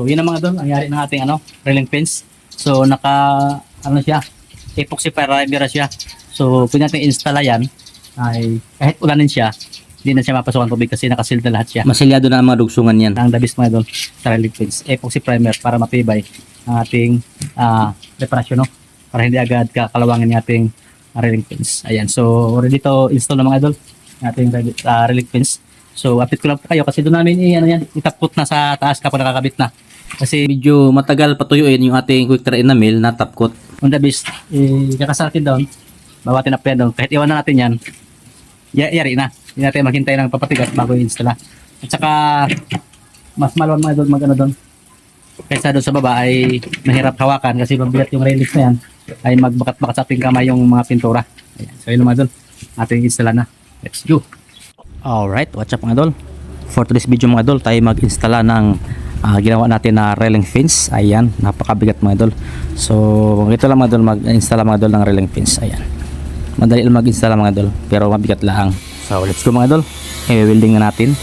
So yun ang mga idol, ang yari ng ating railing fence. So naka siya, epoxy primer siya. So kung natin installa yan, ay kahit ulanin siya, hindi na siya mapasukan tubig kasi nakasealed na lahat siya. Masilyado na ang mga dugsungan yan. Ang dabis mga idol sa railing fence, epoxy primer para matibay ang ating reparasyon, no? Para hindi agad kakalawangin yung ating railing fence. Ayan, so ready to install na mga idol ating railing fence. So update ko lang po kayo kasi doon namin itapkot na sa taas kapag nakakabit na. Kasi Medyo matagal patuyuin yung ating quick dry enamel na top coat. on the base, kakasakin doon, bawatin up yan doon. Kahit iwan na natin yan, yari na. Hindi natin maghintay ng papatigas bago i-install. At saka, mas maluwag mga doon doon. Kaysa doon sa baba ay mahirap hawakan kasi mabigat yung railings na yan, ay magbakat-bakat sa ating kamay yung mga pintura. Ayan. So yun mga doon, ating install na. Let's go! Alright, what's up mga idol? For today's video mga idol, tayo mag-installa ng ginawa natin na railing fence. Ayan, napakabigat mga idol. So, ito lang mga idol, mag-installa mga idol ng railing fence. Ayan. Madali lang mag-installa mga idol, pero mabigat lang. So, let's go mga idol. I-welding na natin.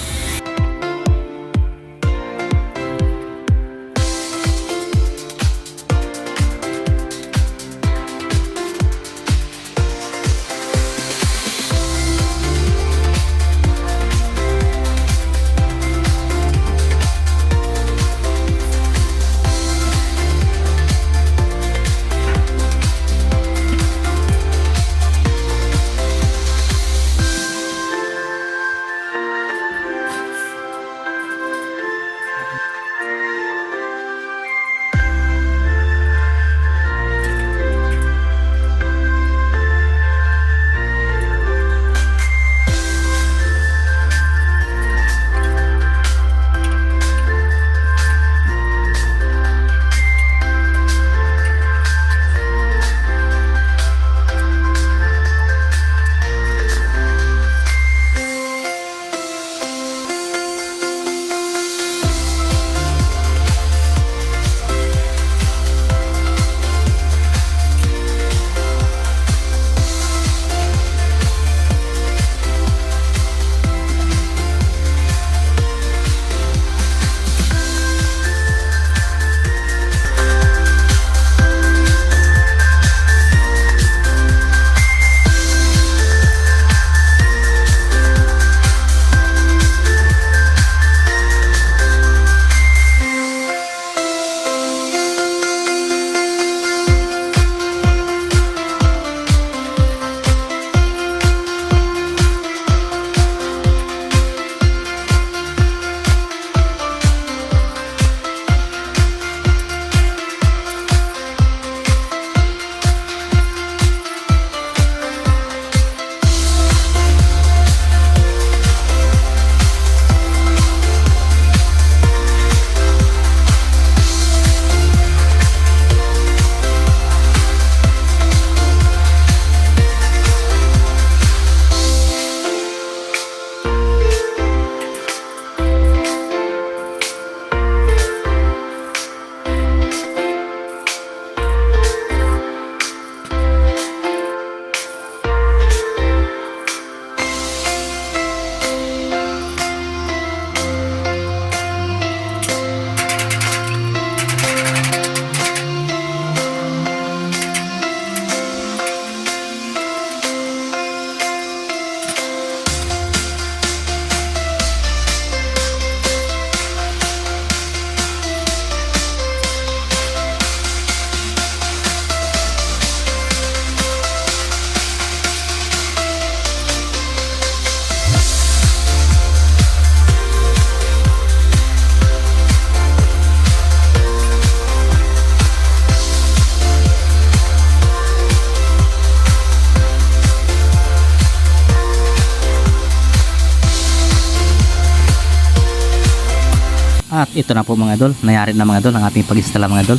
At ito na po mga idol, nangyari na mga idol ang ating pag-installa mga idol.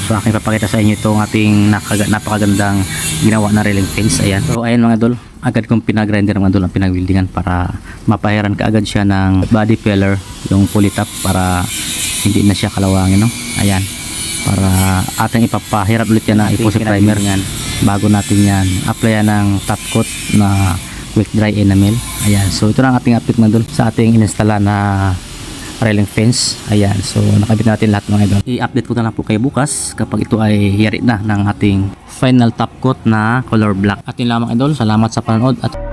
So aking papakita sa inyo itong ating napakagandang ginawa na railing fence. Ayan. So ayan mga idol, agad kong pinag-grinder mga idol ang pinag-weldingan para mapahiran kaagad siya ng body filler, yung pulley top para hindi na siya kalawangin, no? Ayan. Para ating ipapahiran ulit yan na epoxy primer yan bago natin yan applyan ng top coat na quick dry enamel. Ayan. So ito na ang ating update mga idol sa ating installa na railing fence. Ayan, so nakabit natin lahat mga idol. I-update ko na lang po kayo bukas kapag ito ay yari na ng ating final top coat na color black. At yun lamang idol, salamat sa panonood at